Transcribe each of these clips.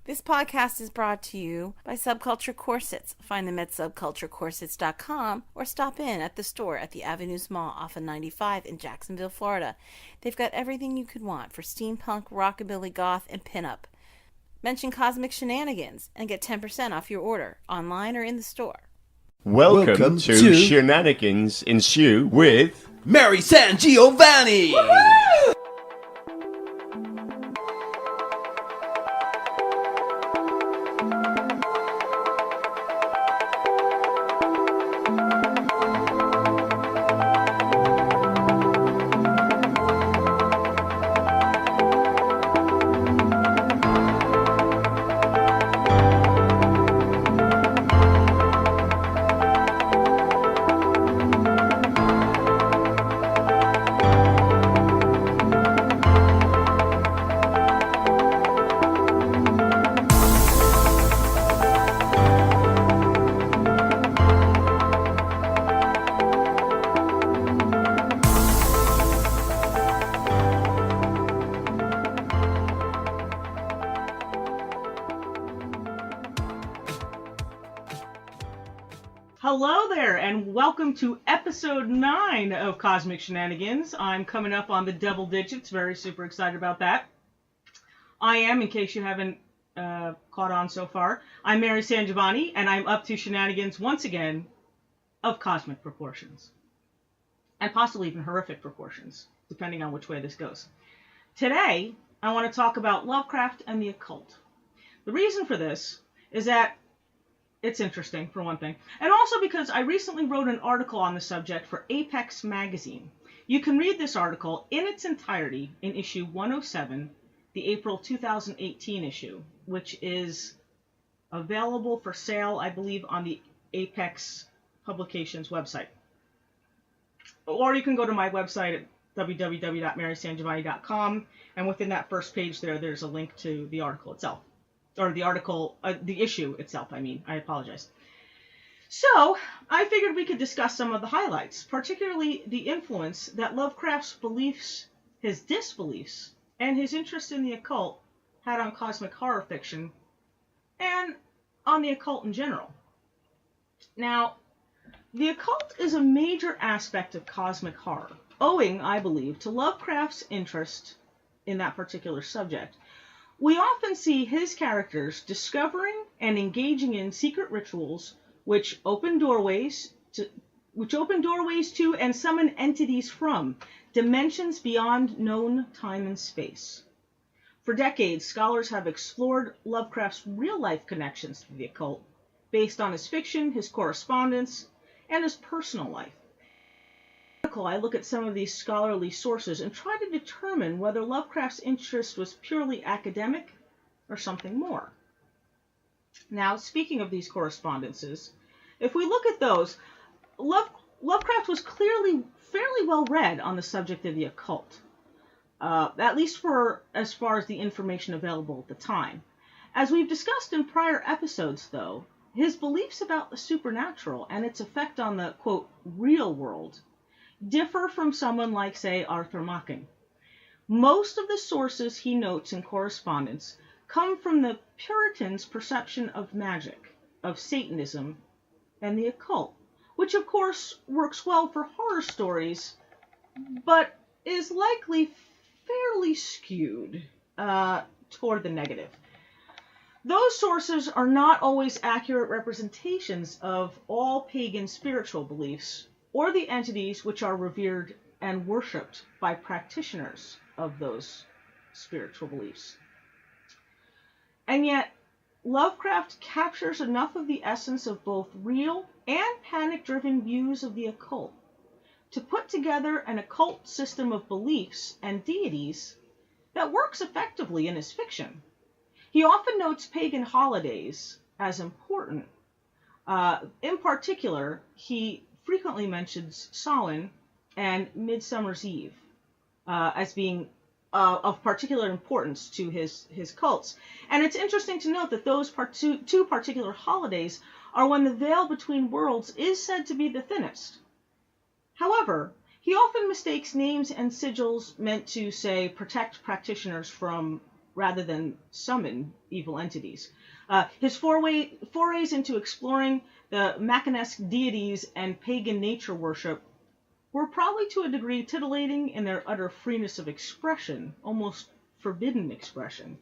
This podcast is brought to you by Subculture Corsets. Find them at subculturecorsets.com or stop in at the store at the Avenues Mall off of 95 in Jacksonville, Florida. They've got everything you could want for steampunk, rockabilly, goth, and pinup. Mention Cosmic Shenanigans and get 10% off your order, online or in the store. Welcome to Shenanigans Ensue with Mary San Giovanni! Woo-hoo! Hello there, and welcome to episode 9 of Cosmic Shenanigans. I'm coming up on the double digits, very super excited about that. I am, in case you haven't caught on so far, I'm Mary San Giovanni, and I'm up to shenanigans once again of cosmic proportions. And possibly even horrific proportions, depending on which way this goes. Today, I want to talk about Lovecraft and the occult. The reason for this is that it's interesting, for one thing. And also because I recently wrote an article on the subject for Apex magazine. You can read this article in its entirety in issue 107, the April 2018 issue, which is available for sale, I believe, on the Apex Publications website. Or you can go to my website at www.marysangiovanni.com, and within that first page there's a link to the article itself. Or the article, the issue itself, I apologize. So, I figured we could discuss some of the highlights, particularly the influence that Lovecraft's beliefs, his disbeliefs, and his interest in the occult had on cosmic horror fiction, and on the occult in general. Now, the occult is a major aspect of cosmic horror, owing, I believe, to Lovecraft's interest in that particular subject. We often see his characters discovering and engaging in secret rituals which open doorways to and summon entities from dimensions beyond known time and space. For decades, scholars have explored Lovecraft's real-life connections to the occult based on his fiction, his correspondence, and his personal life. I look at some of these scholarly sources and try to determine whether Lovecraft's interest was purely academic or something more. Now, speaking of these correspondences, if we look at those, Lovecraft was clearly fairly well read on the subject of the occult, at least for as far as the information available at the time. As we've discussed in prior episodes, though, his beliefs about the supernatural and its effect on the, quote, real world differ from someone like, say, Arthur Machen. Most of the sources he notes in correspondence come from the Puritans' perception of magic, of Satanism, and the occult, which of course works well for horror stories, but is likely fairly skewed toward the negative. Those sources are not always accurate representations of all pagan spiritual beliefs, or the entities which are revered and worshipped by practitioners of those spiritual beliefs. And yet, Lovecraft captures enough of the essence of both real and panic-driven views of the occult to put together an occult system of beliefs and deities that works effectively in his fiction. He often notes pagan holidays as important. In particular, he frequently mentions Samhain and Midsummer's Eve as being of particular importance to his cults. And it's interesting to note that those two particular holidays are when the veil between worlds is said to be the thinnest. However, he often mistakes names and sigils meant to, say, protect practitioners from rather than summon evil entities. His forays into exploring the Maconesque deities and pagan nature worship were probably to a degree titillating in their utter freeness of expression, almost forbidden expression.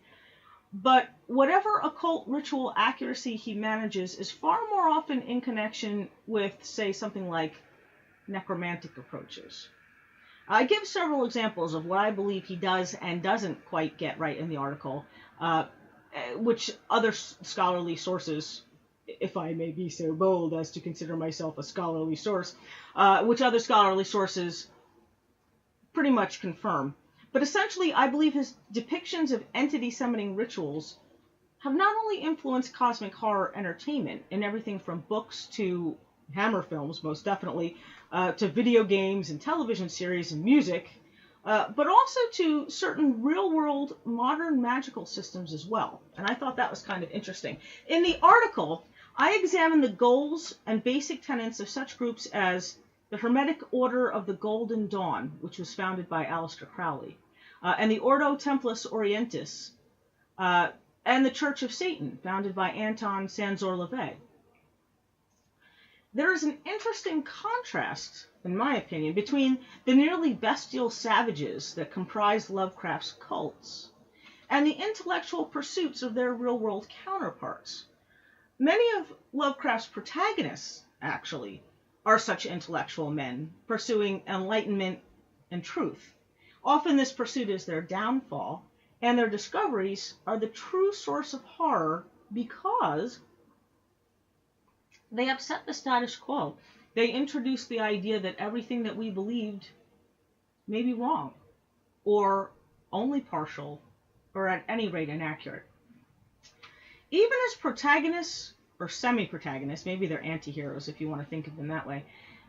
But whatever occult ritual accuracy he manages is far more often in connection with, say, something like necromantic approaches. I give several examples of what I believe he does and doesn't quite get right in the article, which other scholarly sources, if I may be so bold as to consider myself a scholarly source, which other scholarly sources pretty much confirm. But essentially, I believe his depictions of entity summoning rituals have not only influenced cosmic horror entertainment in everything from books to Hammer films, most definitely, to video games and television series and music, but also to certain real-world modern magical systems as well. And I thought that was kind of interesting. In the article, I examined the goals and basic tenets of such groups as the Hermetic Order of the Golden Dawn, which was founded by Aleister Crowley, and the Ordo Templis Orientis, and the Church of Satan, founded by Anton Sanzor-Levay. There is an interesting contrast, in my opinion, between the nearly bestial savages that comprised Lovecraft's cults and the intellectual pursuits of their real-world counterparts. Many of Lovecraft's protagonists, actually, are such intellectual men pursuing enlightenment and truth. Often this pursuit is their downfall, and their discoveries are the true source of horror because they upset the status quo. They introduce the idea that everything that we believed may be wrong, or only partial, or at any rate inaccurate. Even as protagonists, or semi-protagonists, maybe they're anti-heroes if you want to think of them that way,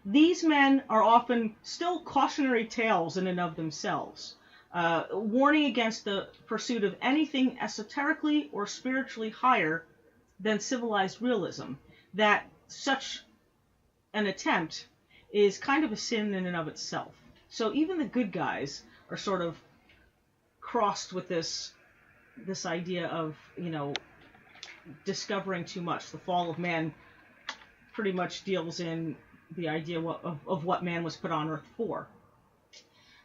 these men are often still cautionary tales in and of themselves, warning against the pursuit of anything esoterically or spiritually higher than civilized realism, that such an attempt is kind of a sin in and of itself. So even the good guys are sort of crossed with this idea of, discovering too much. The fall of man pretty much deals in the idea of what man was put on earth for.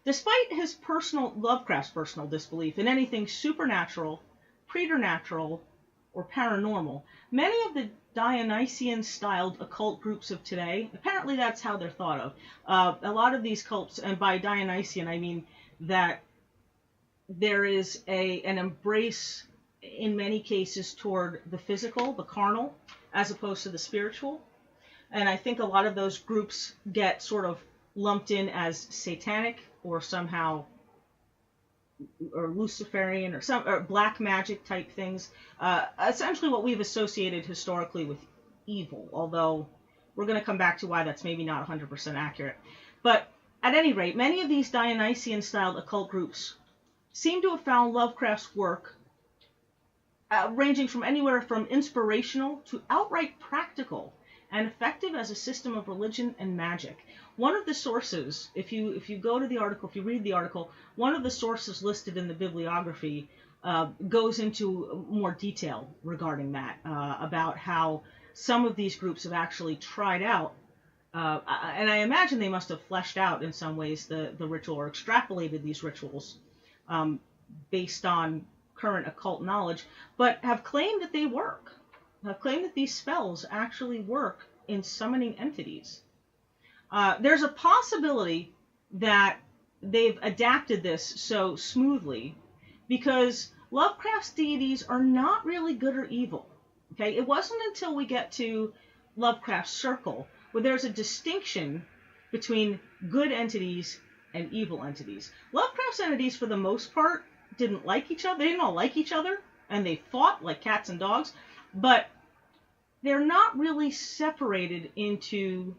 Despite Lovecraft's personal disbelief in anything supernatural, preternatural, or paranormal, many of the Dionysian-styled occult groups of today, apparently that's how they're thought of. A lot of these cults, and by Dionysian I mean that there is an embrace in many cases toward the physical, the carnal, as opposed to the spiritual. And I think a lot of those groups get sort of lumped in as satanic or somehow or Luciferian or black magic type things. Essentially what we've associated historically with evil, although we're going to come back to why that's maybe not 100% accurate. But at any rate, many of these Dionysian-styled occult groups seem to have found Lovecraft's work ranging from anywhere from inspirational to outright practical and effective as a system of religion and magic. One of the sources, if you go to the article, if you read the article, one of the sources listed in the bibliography goes into more detail regarding that, about how some of these groups have actually tried out, and I imagine they must have fleshed out in some ways the ritual or extrapolated these rituals based on current occult knowledge, but have claimed that they work, have claimed that these spells actually work in summoning entities. There's a possibility that they've adapted this so smoothly because Lovecraft's deities are not really good or evil. Okay, it wasn't until we get to Lovecraft's Circle where there's a distinction between good entities and evil entities. Lovecraft's entities, for the most part, didn't like each other. They didn't all like each other, and they fought like cats and dogs, but they're not really separated into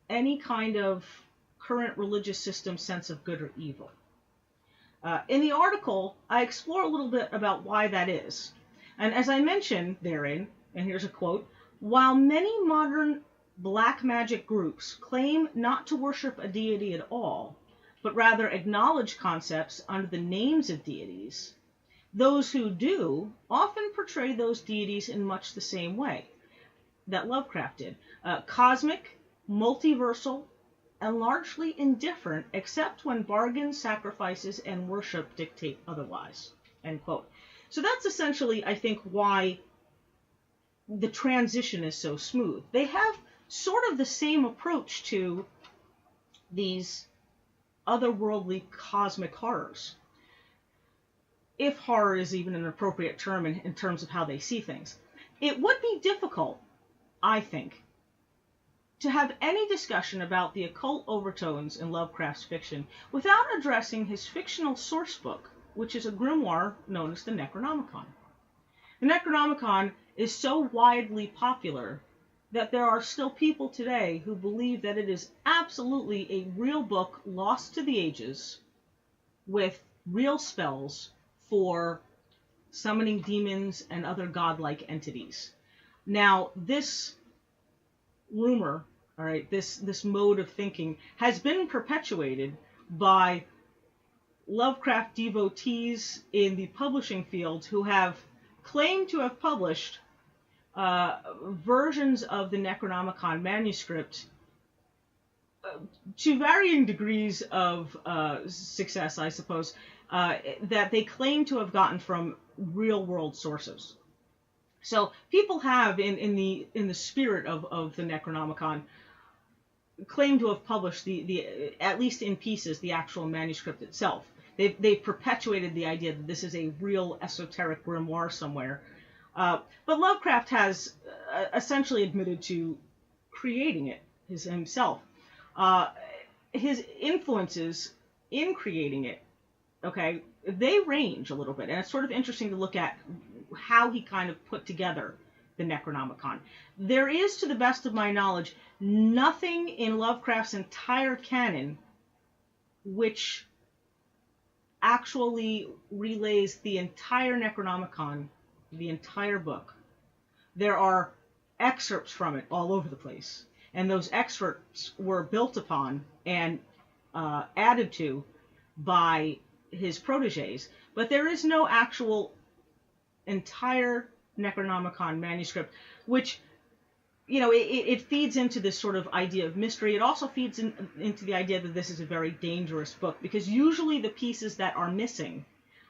any kind of current religious system sense of good or evil. In the article, I explore a little bit about why that is. And as I mentioned therein, and here's a quote, while many modern black magic groups claim not to worship a deity at all, but rather acknowledge concepts under the names of deities, Those who do often portray those deities in much the same way that Lovecraft did. Cosmic, multiversal, and largely indifferent except when bargains, sacrifices, and worship dictate otherwise. End quote. So that's essentially, I think, why the transition is so smooth. They have sort of the same approach to these otherworldly cosmic horrors, if horror is even an appropriate term in terms of how they see things. It would be difficult, I think, to have any discussion about the occult overtones in Lovecraft's fiction without addressing his fictional source book, which is a grimoire known as the Necronomicon. The Necronomicon is so widely popular that there are still people today who believe that it is absolutely a real book lost to the ages with real spells for summoning demons and other godlike entities. Now, this rumor, all right, this mode of thinking has been perpetuated by Lovecraft devotees in the publishing field who have claimed to have published versions of the Necronomicon manuscript to varying degrees of success, I suppose, that they claim to have gotten from real-world sources. So people have, in the spirit of the Necronomicon, claimed to have published the at least in pieces the actual manuscript itself. They've perpetuated the idea that this is a real esoteric grimoire somewhere. But Lovecraft has essentially admitted to creating it himself. His influences in creating it, okay, they range a little bit, and it's sort of interesting to look at how he kind of put together the Necronomicon. There is, to the best of my knowledge, nothing in Lovecraft's entire canon which actually relays the entire Necronomicon, the entire book. There are excerpts from it all over the place, and those excerpts were built upon and added to by his proteges, but there is no actual entire Necronomicon manuscript, which, you know, it feeds into this sort of idea of mystery. It also feeds into the idea that this is a very dangerous book, because usually the pieces that are missing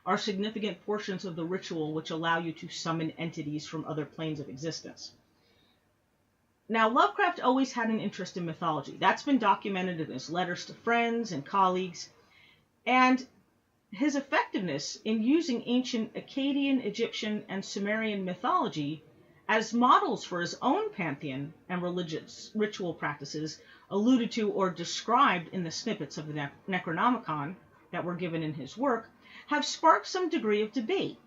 are significant portions of the ritual which allow you to summon entities from other planes of existence. Now, Lovecraft always had an interest in mythology. That's been documented in his letters to friends and colleagues, and his effectiveness in using ancient Akkadian, Egyptian, and Sumerian mythology as models for his own pantheon and religious ritual practices, alluded to or described in the snippets of the Necronomicon that were given in his work, have sparked some degree of debate.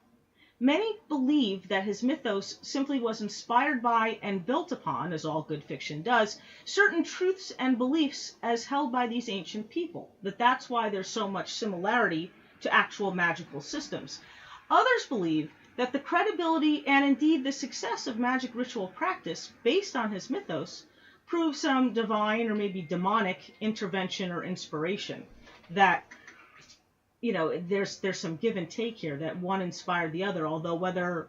Many believe that his mythos simply was inspired by and built upon, as all good fiction does, certain truths and beliefs as held by these ancient people, that's why there's so much similarity to actual magical systems. Others believe that the credibility and indeed the success of magic ritual practice based on his mythos proves some divine or maybe demonic intervention or inspiration, that, you know, there's some give and take here, that one inspired the other, although whether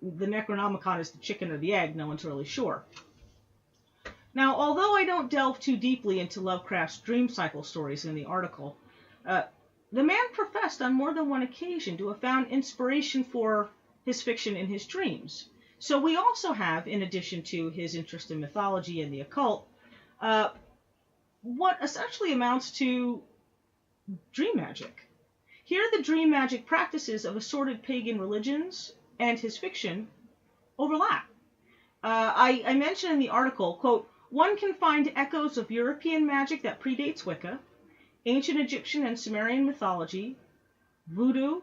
the Necronomicon is the chicken or the egg, no one's really sure. Now, although I don't delve too deeply into Lovecraft's dream cycle stories in the article, the man professed on more than one occasion to have found inspiration for his fiction in his dreams. So we also have, in addition to his interest in mythology and the occult, what essentially amounts to dream magic. Here, the dream magic practices of assorted pagan religions and his fiction overlap. I mentioned in the article, quote, one can find echoes of European magic that predates Wicca, ancient Egyptian and Sumerian mythology, voodoo,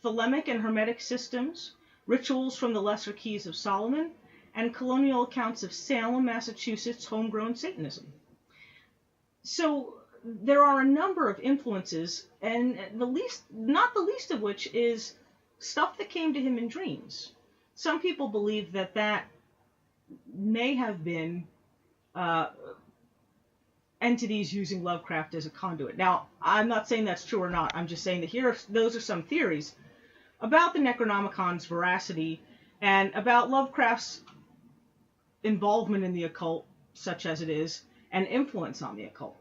Thelemic and Hermetic systems, rituals from the Lesser Keys of Solomon, and colonial accounts of Salem, Massachusetts, homegrown Satanism. So there are a number of influences, and not the least of which is stuff that came to him in dreams. Some people believe that may have been entities using Lovecraft as a conduit. Now, I'm not saying that's true or not. I'm just saying that those are some theories. about the Necronomicon's veracity and about Lovecraft's involvement in the occult, such as it is, and influence on the occult.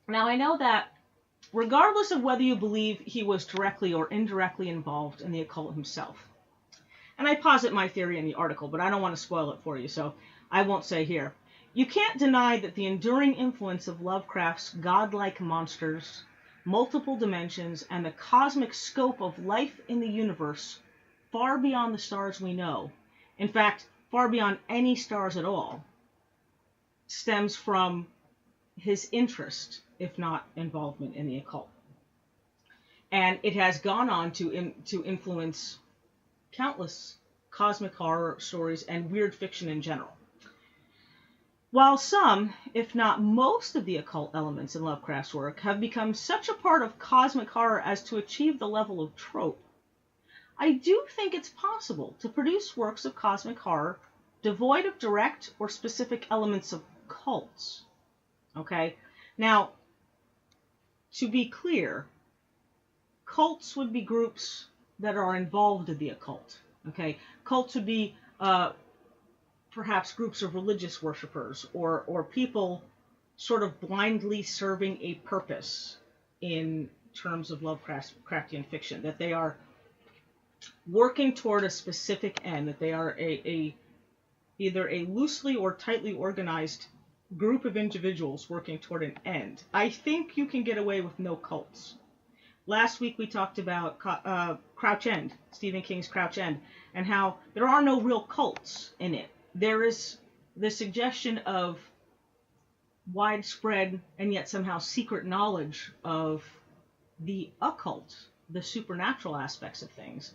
Now, I know that regardless of whether you believe he was directly or indirectly involved in the occult himself, and I posit my theory in the article, but I don't want to spoil it for you, so I won't say here. You can't deny that the enduring influence of Lovecraft's godlike monsters, multiple dimensions, and the cosmic scope of life in the universe far beyond the stars we know, in fact, far beyond any stars at all, stems from his interest, if not involvement, in the occult. And it has gone on to influence countless cosmic horror stories and weird fiction in general. While some, if not most, of the occult elements in Lovecraft's work have become such a part of cosmic horror as to achieve the level of trope, I do think it's possible to produce works of cosmic horror devoid of direct or specific elements of cults. Okay? Now, to be clear, cults would be groups that are involved in the occult. Okay? Cults would be perhaps groups of religious worshipers or people sort of blindly serving a purpose in terms of Lovecraftian fiction, that they are working toward a specific end, that they are either a loosely or tightly organized group of individuals working toward an end. I think you can get away with no cults. Last week we talked about Crouch End, Stephen King's Crouch End, and how there are no real cults in it. There is the suggestion of widespread and yet somehow secret knowledge of the occult, the supernatural aspects of things,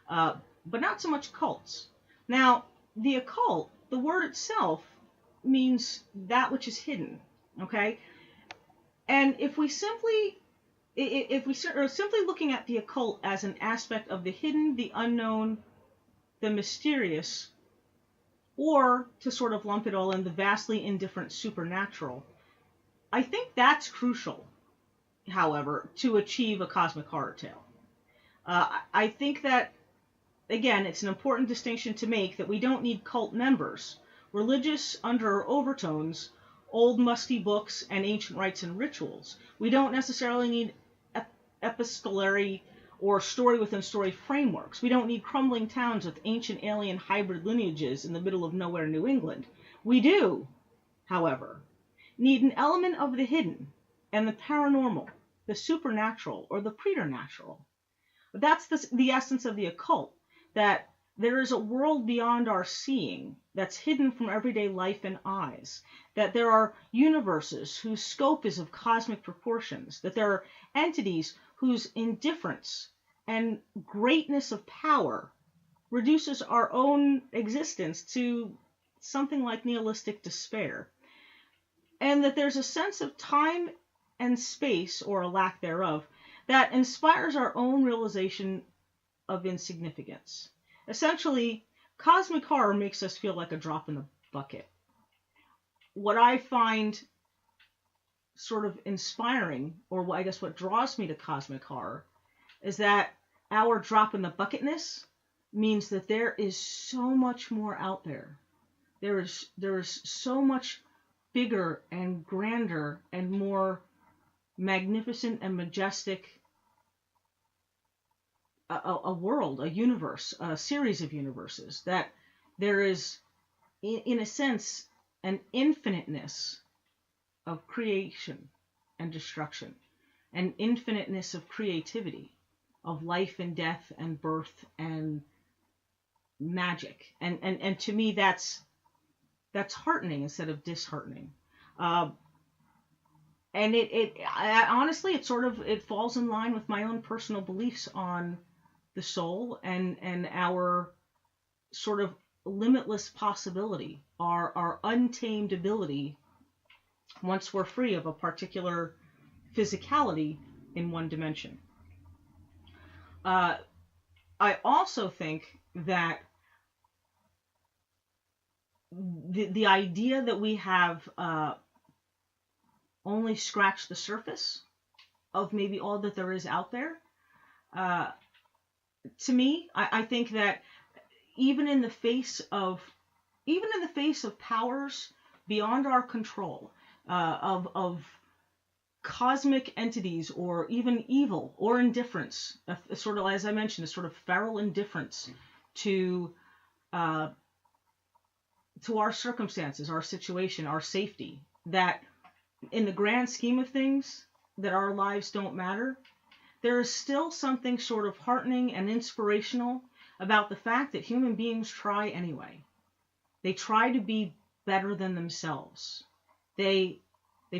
but not so much cults. Now, the occult, the word itself, means that which is hidden, okay? And if we're simply looking at the occult as an aspect of the hidden, the unknown, the mysterious, or to sort of lump it all in the vastly indifferent supernatural, I think that's crucial, however, to achieve a cosmic horror tale. I think that, again, it's an important distinction to make that we don't need cult members, religious under or overtones, old musty books, and ancient rites and rituals. We don't necessarily need epistolary or story-within-story frameworks. We don't need crumbling towns with ancient alien hybrid lineages in the middle of nowhere New England. We do, however, need an element of the hidden and the paranormal, the supernatural, or the preternatural. That's the essence of the occult, that there is a world beyond our seeing that's hidden from everyday life and eyes, that there are universes whose scope is of cosmic proportions, that there are entities whose indifference and greatness of power reduces our own existence to something like nihilistic despair, and that there's a sense of time and space, or a lack thereof, that inspires our own realization of insignificance. Essentially, cosmic horror makes us feel like a drop in the bucket. What I find sort of inspiring, or I guess what draws me to cosmic horror, is that our drop in the bucketness means that there is so much more out there. There is so much bigger and grander and more magnificent and majestic a world, a universe, a series of universes, that there is, in a sense, an infiniteness of creation and destruction, an infiniteness of creativity, of life and death and birth and magic. And to me, that's heartening instead of disheartening. And I honestly, it falls in line with my own personal beliefs on the soul and our sort of limitless possibility, our untamed ability, once we're free of a particular physicality in one dimension. I also think that the idea that we have only scratched the surface of maybe all that there is out there, To me, I think that even in the face of powers beyond our control, of cosmic entities, or even evil or indifference, sort of, as I mentioned, a sort of feral indifference to our circumstances, our situation, our safety, that in the grand scheme of things, that our lives don't matter, there is still something sort of heartening and inspirational about the fact that human beings try anyway. They try to be better than themselves. They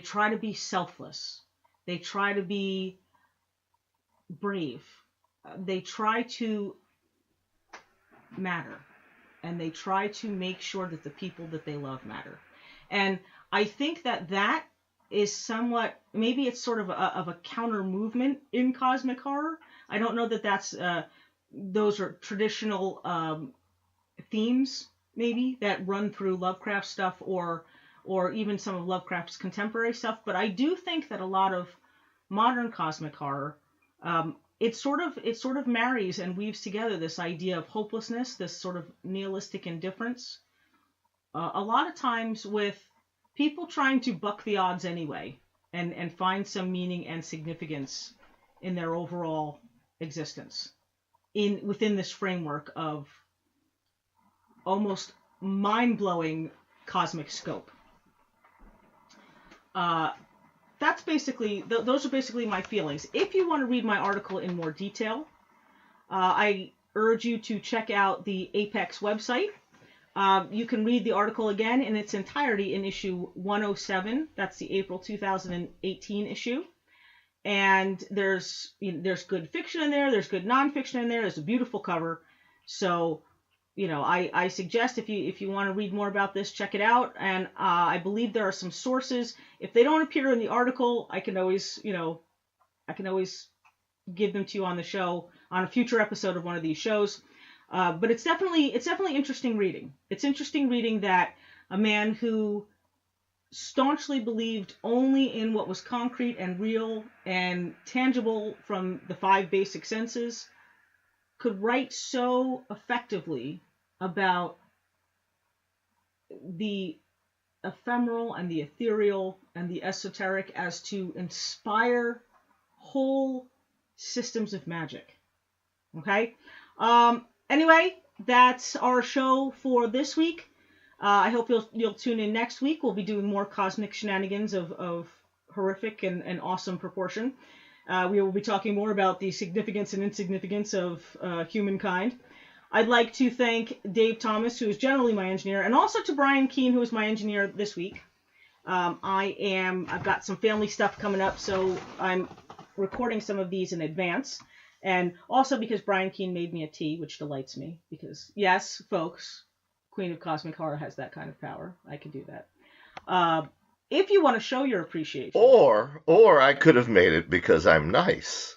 try to be selfless. They try to be brave. They try to matter. And they try to make sure that the people that they love matter. And I think that is somewhat, maybe it's sort of a counter movement in cosmic horror. I don't know that those are traditional themes, maybe, that run through Lovecraft stuff, or even some of Lovecraft's contemporary stuff. But I do think that a lot of modern cosmic horror, it sort of marries and weaves together this idea of hopelessness, this sort of nihilistic indifference, a lot of times with people trying to buck the odds anyway, and find some meaning and significance in their overall existence within this framework of almost mind-blowing cosmic scope. That's basically, those are basically my feelings. If you want to read my article in more detail, I urge you to check out the Apex website. You can read the article again in its entirety in issue 107. That's the April 2018 issue. And there's good fiction in there. There's good nonfiction in there. There's a beautiful cover. So, I suggest if you want to read more about this, check it out. And I believe there are some sources. If they don't appear in the article, I can always give them to you on the show, on a future episode of one of these shows. But it's definitely interesting reading. It's interesting reading that a man who staunchly believed only in what was concrete and real and tangible from the 5 basic senses could write so effectively about the ephemeral and the ethereal and the esoteric as to inspire whole systems of magic. Okay? Anyway, that's our show for this week. I hope you'll tune in next week. We'll be doing more cosmic shenanigans of horrific and awesome proportion. We will be talking more about the significance and insignificance of humankind. I'd like to thank Dave Thomas, who is generally my engineer, and also to Brian Keene, who is my engineer this week. I've got some family stuff coming up, so I'm recording some of these in advance. And also because Brian Keene made me a tea, which delights me, because, yes, folks, Queen of Cosmic Horror has that kind of power. I can do that. If you want to show your appreciation. Or I could have made it because I'm nice.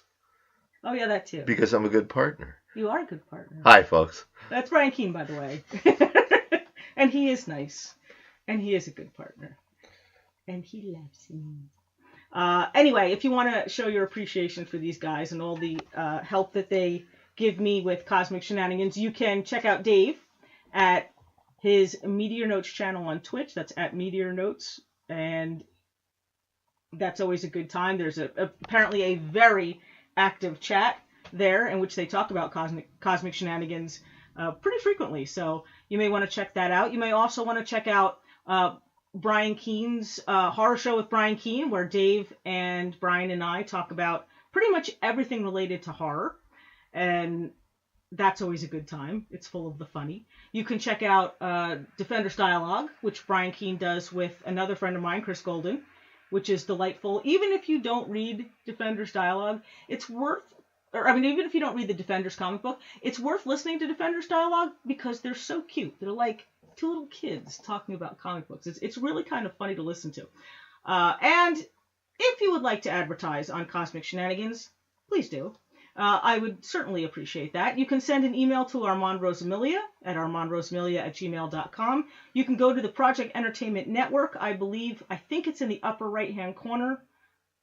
Oh, yeah, that too. Because I'm a good partner. You are a good partner. Hi, folks. That's Brian Keene, by the way. And he is nice. And he is a good partner. And he loves me. Anyway, if you want to show your appreciation for these guys and all the help that they give me with Cosmic Shenanigans, you can check out Dave at his Meteor Notes channel on Twitch. That's at Meteor Notes. And that's always a good time. There's apparently a very active chat there in which they talk about cosmic shenanigans pretty frequently. So you may want to check that out. You may also want to check out Brian Keene's Horror Show with Brian Keene, where Dave and Brian and I talk about pretty much everything related to horror. And that's always a good time. It's full of the funny. You can check out Defenders Dialogue, which Brian Keene does with another friend of mine, Chris Golden, which is delightful. Even if you don't read Defenders Dialogue, it's worth, even if you don't read the Defenders comic book, it's worth listening to Defenders Dialogue because they're so cute. They're like 2 little kids talking about comic books. It's really kind of funny to listen to. And if you would like to advertise on Cosmic Shenanigans, please do. I would certainly appreciate that. You can send an email to Armand Rosamilia at armandrosamilia@gmail.com. You can go to the Project Entertainment Network. I think it's in the upper right-hand corner.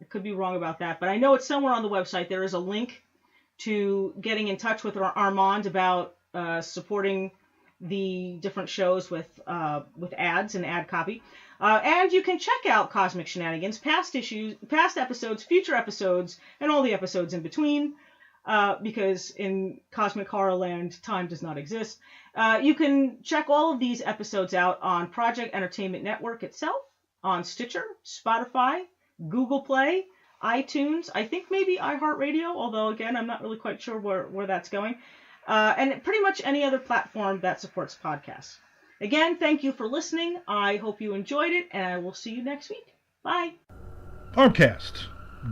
I could be wrong about that, but I know it's somewhere on the website. There is a link to getting in touch with Armand about supporting the different shows with ads and ad copy. And you can check out Cosmic Shenanigans, past episodes, future episodes, and all the episodes in between, because in Cosmic Horrorland, time does not exist. You can check all of these episodes out on Project Entertainment Network itself, on Stitcher, Spotify, Google Play, iTunes, I think maybe iHeartRadio, although again, I'm not really quite sure where that's going, and pretty much any other platform that supports podcasts. Again, thank you for listening. I hope you enjoyed it, and I will see you next week. Bye. Armcast,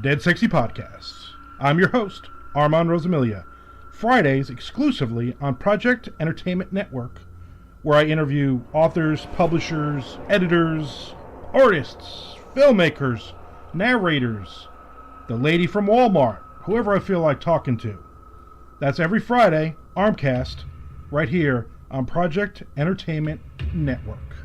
Dead Sexy Podcasts. I'm your host, Armand Rosamilia. Fridays exclusively on Project Entertainment Network, where I interview authors, publishers, editors, artists, filmmakers, narrators, the lady from Walmart, whoever I feel like talking to. That's every Friday, Armcast, right here on Project Entertainment Network.